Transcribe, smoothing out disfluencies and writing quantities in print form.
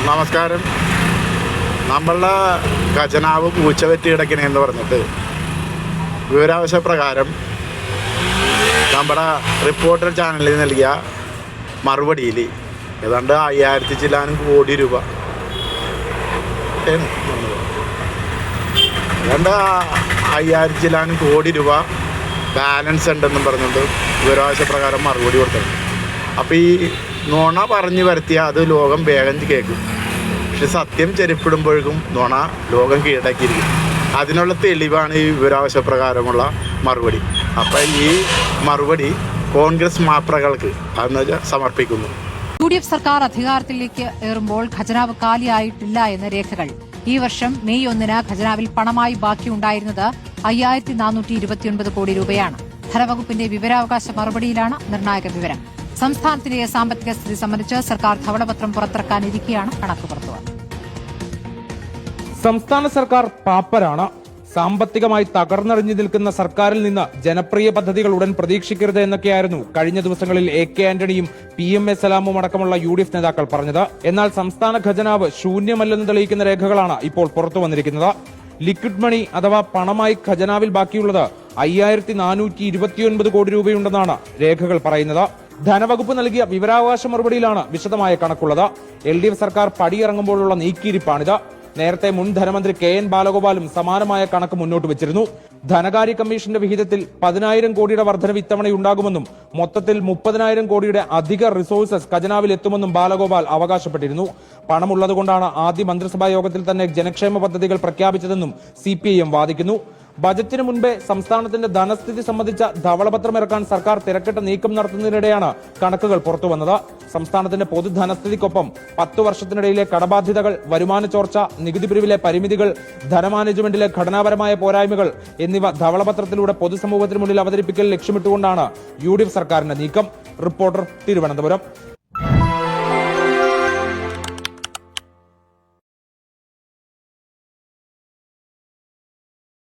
നമസ്കാരം. നമ്മളുടെ ഖജനാവ് പൂച്ച വെറ്റി കിടക്കണേന്ന് പറഞ്ഞിട്ട് വിവരാവകാശ പ്രകാരം നമ്മുടെ റിപ്പോർട്ടർ ചാനലിൽ നൽകിയ മറുപടിയിൽ ഏതാണ്ട് 5000 ചില്ലാനും കോടി രൂപ ഏതാണ്ട് 5000 ചില്ലാനും കോടി രൂപ ബാലൻസ് ഉണ്ടെന്നും പറഞ്ഞുകൊണ്ട് വിവരാവകാശ പ്രകാരം മറുപടി കൊടുത്തത്. അപ്പോൾ ഈ നുണ പറഞ്ഞു വരുത്തിയാൽ അത് ലോകം വേഗം കേൾക്കും. പക്ഷെ സത്യം ചെരുപ്പിടുമ്പോഴേക്കും നുണ ലോകം കീഴടക്കിയിരിക്കും. അതിനുള്ള തെളിവാണ് ഈ വിവരാവകാശ പ്രകാരമുള്ള മറുപടി. അപ്പം ഈ മറുപടി കോൺഗ്രസ് മാപ്രകൾക്ക് അന്ന് സമർപ്പിക്കുന്നു. UDF സർക്കാർ അധികാരത്തിലേക്ക് ഏറുമ്പോൾ ഖജനാവ് കാലിയായിട്ടില്ല എന്ന രേഖകൾ. ഈ വർഷം മെയ് 1 ഖജനാവിൽ പണമായി ബാക്കിയുണ്ടായിരുന്നത് 5429 കോടി രൂപയാണ്. ധനവകുപ്പിന്റെ വിവരാവകാശ മറുപടിയിലാണ് നിർണായക വിവരം. സംസ്ഥാനത്തിന്റെ സാമ്പത്തിക സ്ഥിതി സംബന്ധിച്ച് സർക്കാർ ധവളപത്രം പുറത്തിറക്കാനിരിക്കെയാണ് കണക്ക് പുറത്തുവന്നത്. സംസ്ഥാന സർക്കാർ പാപ്പരാണ്. സാമ്പത്തികമായി തകർന്നറിഞ്ഞു നിൽക്കുന്ന സർക്കാരിൽ നിന്ന് ജനപ്രിയ പദ്ധതികൾ ഉടൻ പ്രതീക്ഷിക്കരുത് എന്നൊക്കെയായിരുന്നു കഴിഞ്ഞ ദിവസങ്ങളിൽ AK ആന്റണിയും PMA സലാമും അടക്കമുള്ള UDF നേതാക്കൾ പറഞ്ഞത്. എന്നാൽ സംസ്ഥാന ഖജനാവ് ശൂന്യമല്ലെന്ന് തെളിയിക്കുന്ന രേഖകളാണ് ഇപ്പോൾ പുറത്തു വന്നിരിക്കുന്നത്. ലിക്വിഡ് മണി അഥവാ പണമായി ഖജനാവിൽ ബാക്കിയുള്ളത് 5429 കോടി രൂപയുണ്ടെന്നാണ് രേഖകൾ പറയുന്നത്. ധനവകുപ്പ് നൽകിയ വിവരാവകാശ മറുപടിയിലാണ് വിശദമായ കണക്കുള്ളത്. LDF സർക്കാർ പടിയിറങ്ങുമ്പോഴുള്ള നീക്കിയിരിപ്പാണിത്. നേരത്തെ മുൻ ധനമന്ത്രി KN ബാലഗോപാലും സമാനമായ കണക്ക് മുന്നോട്ട് വെച്ചിരുന്നു. ധനകാര്യ കമ്മീഷന്റെ വിഹിതത്തിൽ 10,000 കോടിയുടെ വർധനവ് ഇത്തവണയുണ്ടാകുമെന്നും മൊത്തത്തിൽ 30,000 കോടിയുടെ അധിക റിസോഴ്സസ് ഖജനാവിൽ എത്തുമെന്നും ബാലഗോപാൽ അവകാശപ്പെട്ടിരുന്നു. പണമുള്ളതുകൊണ്ടാണ് ആദ്യ മന്ത്രിസഭാ യോഗത്തിൽ തന്നെ ജനക്ഷേമ പദ്ധതികൾ പ്രഖ്യാപിച്ചതെന്നും CPIM വാദിക്കുന്നു. ബജറ്റിന് മുൻപേ സംസ്ഥാനത്തിന്റെ ധനസ്ഥിതി സംബന്ധിച്ച ധവളപത്രം ഇറക്കാൻ സർക്കാർ തിരക്കിട്ട നീക്കം നടത്തുന്നതിനിടെയാണ് കണക്കുകൾ പുറത്തുവന്നത്. സംസ്ഥാനത്തിന്റെ പൊതുധനസ്ഥിതിക്കൊപ്പം 10 വർഷത്തിനിടയിലെ കടബാധ്യതകൾ, വരുമാന ചോർച്ച, നികുതി പിരിവിലെ പരിമിതികൾ, ധനമാനേജ്മെന്റിലെ ഘടനാപരമായ പോരായ്മകൾ എന്നിവ ധവളപത്രത്തിലൂടെ പൊതുസമൂഹത്തിന് മുന്നിൽ അവതരിപ്പിക്കൽ ലക്ഷ്യമിട്ടുകൊണ്ടാണ് UDF സർക്കാരിന്റെ നീക്കം. റിപ്പോർട്ടർ, തിരുവനന്തപുരം.